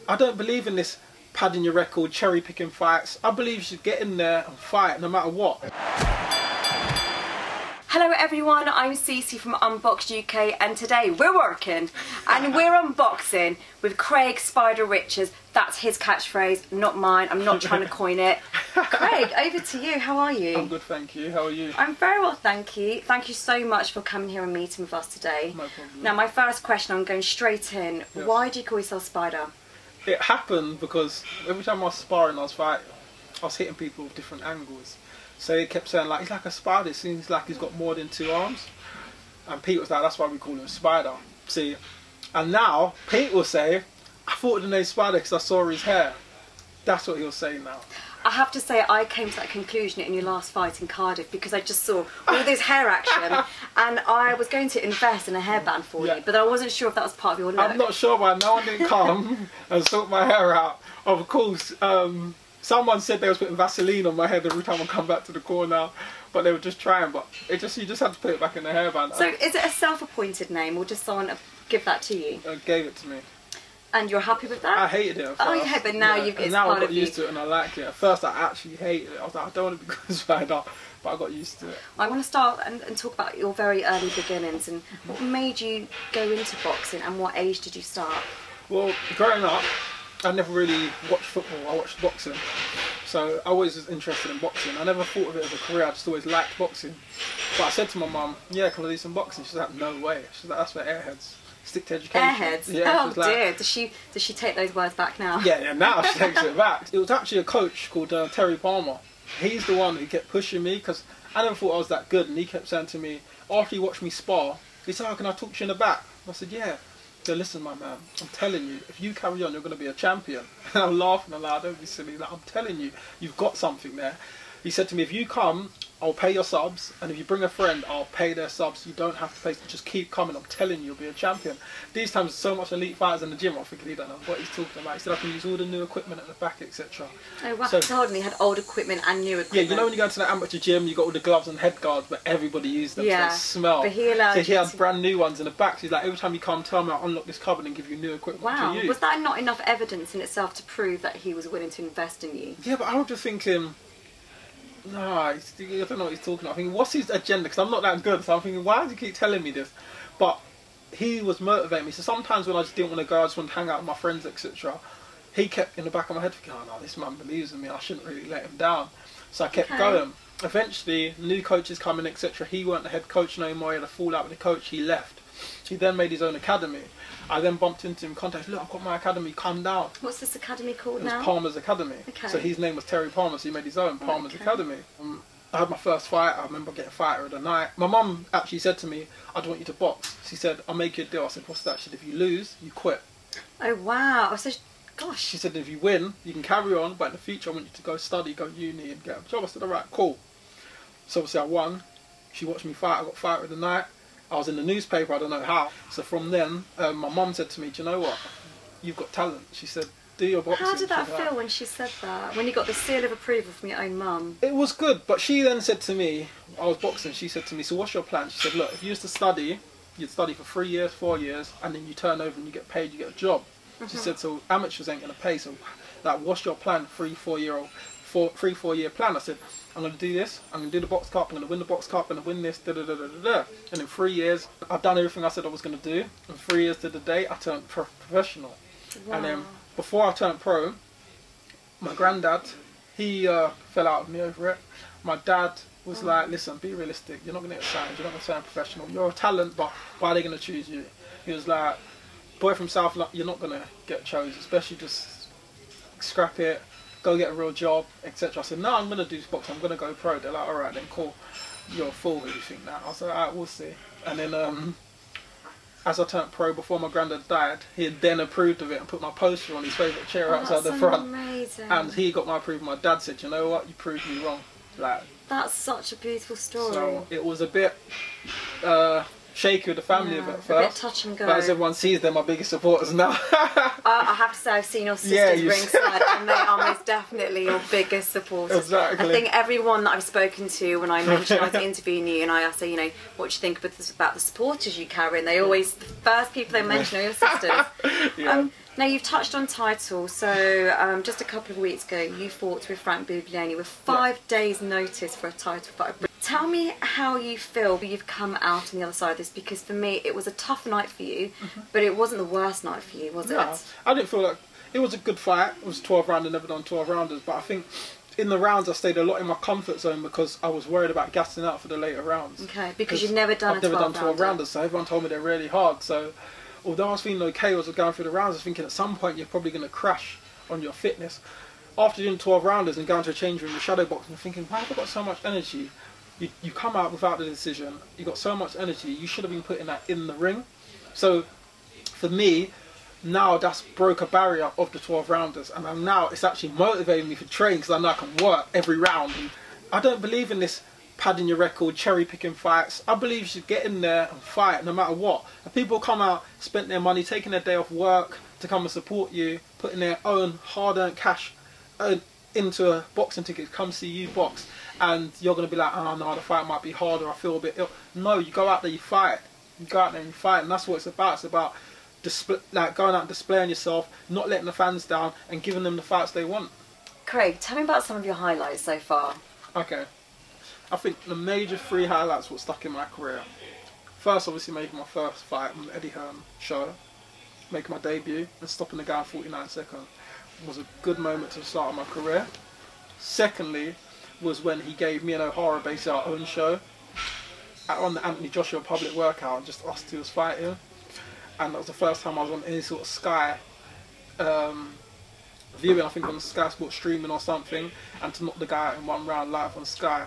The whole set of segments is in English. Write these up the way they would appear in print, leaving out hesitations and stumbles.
I don't believe in this padding your record, cherry picking fights. I believe you should get in there and fight no matter what. Hello everyone, I'm Cece from Unboxed UK, and today we're working and we're unboxing with Craig Spider Riches. That's his catchphrase, not mine. I'm not trying to coin it. Craig, over to you. How are you? I'm good, thank you. How are you? I'm very well, thank you. Thank you so much for coming here and meeting with us today. No problem. Now, my first question, I'm going straight in. Yes. Why do you call yourself Spider? It happened because every time I was sparring, I was fighting, I was hitting people with different angles. So he kept saying, like, he's like a spider, it seems like he's got more than 2 arms. And Pete was like, that's why we call him Spider. See, and now Pete will say, I thought the name Spider because I saw his hair. That's what he'll say now. I have to say, I came to that conclusion in your last fight in Cardiff because I just saw all this hair action and I was going to invest in a hairband for you, but I wasn't sure if that was part of your look. I'm not sure why no one didn't come and sort my hair out. Of course, someone said they was putting Vaseline on my head every time I come back to the corner, but they were just trying. But it just, you just had to put it back in the hairband. So is it a self-appointed name or just someone give that to you? Gave it to me. And you're happy with that? I hated it at first. Oh yeah, but now you've it's now part I got of you. used to it and I like it. At first I actually hated it. I was like, I don't want to be called Spider, but I got used to it. I want to start and talk about your very early beginnings and what made you go into boxing and what age did you start? Well, growing up, I never really watched football, I watched boxing. So I always was interested in boxing. I never thought of it as a career, I just always liked boxing. But I said to my mum, yeah, can I do some boxing? She's like, no way. She's like, that's for airheads. Stick to education. Airheads? Yeah, oh dear, does she take those words back now? Yeah, now she takes it back. It was actually a coach called Terry Palmer. He's the one who kept pushing me because I never thought I was that good, and he kept saying to me, after he watched me spar, he said, oh, can I talk to you in the back? I said, yeah. So listen, my man, I'm telling you, if you carry on, you're going to be a champion. And I'm laughing aloud, don't be silly. Like, I'm telling you, you've got something there. He said to me, if you come, I'll pay your subs, and if you bring a friend, I'll pay their subs. You don't have to pay, just keep coming. I'm telling you, you'll be a champion. These times, so much elite fighters in the gym, I'm thinking he don't know what he's talking about. He said I can use all the new equipment at the back, etc. Oh wow, so, told me he had old equipment and new equipment. Yeah, you know when you go into the amateur gym, you got all the gloves and head guards, but everybody used them, yeah, so they smell. But he allowed so he had brand new ones in the back. So he's like, every time you come, tell me I'll unlock this cupboard and give you new equipment wow. to use. Was that not enough evidence in itself to prove that he was willing to invest in you? Yeah, but I was just thinking, no, I don't know what he's talking about. I'm thinking, what's his agenda? Because I'm not that good. So I'm thinking, why does he keep telling me this? But he was motivating me. So sometimes when I just didn't want to go, I just wanted to hang out with my friends, etc. He kept in the back of my head thinking, oh no, this man believes in me. I shouldn't really let him down. So I kept going. Eventually, new coaches coming, etc. He weren't the head coach no more. He had a fallout with the coach. He left. He then made his own academy. I then bumped into him, contacted, look, I've got my academy, come down. What's this academy called now? It was Palmer's Academy. Okay. So his name was Terry Palmer, so he made his own, Palmer's Academy. I had my first fight, I remember getting fighter of the night. My mum actually said to me, I don't want you to box. She said, I'll make you a deal. I said, what's that? She said, if you lose, you quit. Oh wow, so, gosh. She said, if you win, you can carry on, but in the future I want you to go study, go uni and get a job. I said, alright, cool. So obviously I won. She watched me fight, I got fighter of the night. I was in the newspaper, I don't know how. So from then, my mum said to me, do you know what? You've got talent. She said, do your boxing. How did that feel when she said that? When you got the seal of approval from your own mum? It was good, but she then said to me, I was boxing, she said to me, so what's your plan? She said, look, if you used to study, you'd study for 3 years, 4 years, and then you turn over and you get paid, you get a job. She said, so amateurs ain't going to pay, so like, what's your plan, 3-4 year plan? I said, I'm going to do this, I'm going to do the box cup, I'm going to win the box cup, I'm going to win this, da da da da da da. And in 3 years, I've done everything I said I was going to do. In 3 years to the day, I turned professional. Wow. And then before I turned pro, my granddad, he fell out with me over it. My dad was like, listen, be realistic, you're not going to get signed, you're not going to turn professional, you're a talent, but why are they going to choose you? He was like, boy from South, you're not going to get chosen, especially just scrap it, go get a real job, etc. I said, no, I'm going to do this boxing, I'm going to go pro. They're like, alright then, cool, you're a fool, who do you think now? I said, alright, we'll see. And then as I turned pro, before my granddad died, he had then approved of it and put my poster on his favourite chair outside the front. Amazing. And he got my approval. My dad said, you know what, you proved me wrong. Like, that's such a beautiful story. So it was a bit shaky with the family a bit A first. bit touch and go. But as everyone sees, they're my biggest supporters now. I have to say, I've seen your sisters ringside, and they are most definitely your biggest supporters. Exactly. I think everyone that I've spoken to, when I mentioned I was interviewing you, and I say, you know, what do you think about the supporters you carry? And they always, the first people they mention are your sisters. Yeah. Now, you've touched on titles, so just a couple of weeks ago, you fought with Frank Buglioni with 5 days' notice for a title fight. Tell me how you feel you've come out on the other side of this, because for me, it was a tough night for you, but it wasn't the worst night for you, was it? I didn't feel like... It was a good fight. It was 12 round. I've never done 12 rounders, but I think in the rounds I stayed a lot in my comfort zone because I was worried about gassing out for the later rounds. Okay, because you've never done I've never done 12 rounders, so everyone told me they're really hard. So although I was feeling okay as I was going through the rounds, I was thinking at some point you're probably going to crash on your fitness. After doing 12 rounders and going to a change room, the shadow box, and thinking, why have I got so much energy? You come out without the decision, you got so much energy, you should have been putting that in the ring. So for me, now that's broke a barrier of the 12 rounders, and now it's actually motivating me for training because I know I can work every round. And I don't believe in this padding your record, cherry picking fights. I believe you should get in there and fight no matter what. And people come out, spent their money, taking their day off work to come and support you, putting their own hard-earned cash into a boxing ticket, come see you box, and you're going to be like, oh no, the fight might be harder, I feel a bit ill. No, you go out there, you fight. You go out there and you fight, and that's what it's about. It's about going out and displaying yourself, not letting the fans down, and giving them the fights they want. Craig, tell me about some of your highlights so far. Okay. I think the major 3 highlights were stuck in my career. First, obviously, making my first fight on the Eddie Hearn show, making my debut, and stopping the guy in 49 seconds was a good moment to start my career. Secondly, was when he gave me and O'Hara basically our own show on the Anthony Joshua public workout, and just us two was fighting. And that was the first time I was on any sort of Sky viewing, I think on Sky Sports streaming or something, and to knock the guy out in 1 round live on Sky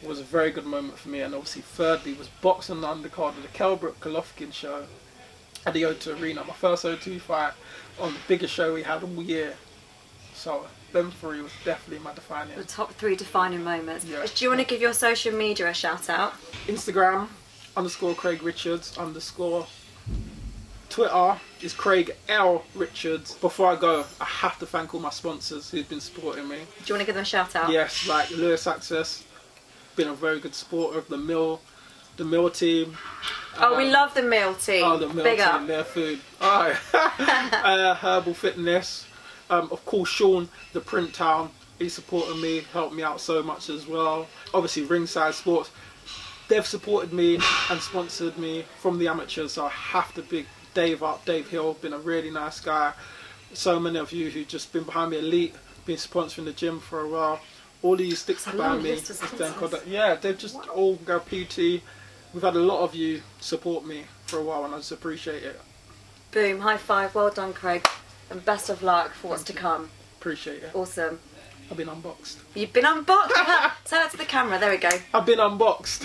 was a very good moment for me. And obviously thirdly was boxing the undercard of the Kelbrook Golovkin show at the O2 Arena, my first O2 fight on the biggest show we had all year. So them 3 was definitely my defining. The top 3 defining moments. Yeah. Do you want to give your social media a shout out? Instagram _Craig Richards _ Twitter is Craig L Richards. Before I go, I have to thank all my sponsors who've been supporting me. Do you want to give them a shout out? Yes, like Lewis Access, been a very good supporter of the Mill team. Oh, we love the Mill team. Oh, the Mill Big team, up. their food. Oh. Herbal Fitness. Of course, Sean, the Print Town, he supported me, helped me out so much as well. Obviously, Ringside Sports, they've supported me and sponsored me from the amateurs, so I have to big Dave up. Dave Hill, been a really nice guy. So many of you who've just been behind me, Elite, been sponsoring the gym for a while. All of you sticks behind me. Yeah, they've just all go PT. We've had a lot of you support me for a while, and I just appreciate it. Boom, high five, well done Craig, and best of luck for what's to come. Appreciate it. Awesome. I've been unboxed. You've been unboxed? Turn it to the camera, there we go. I've been unboxed.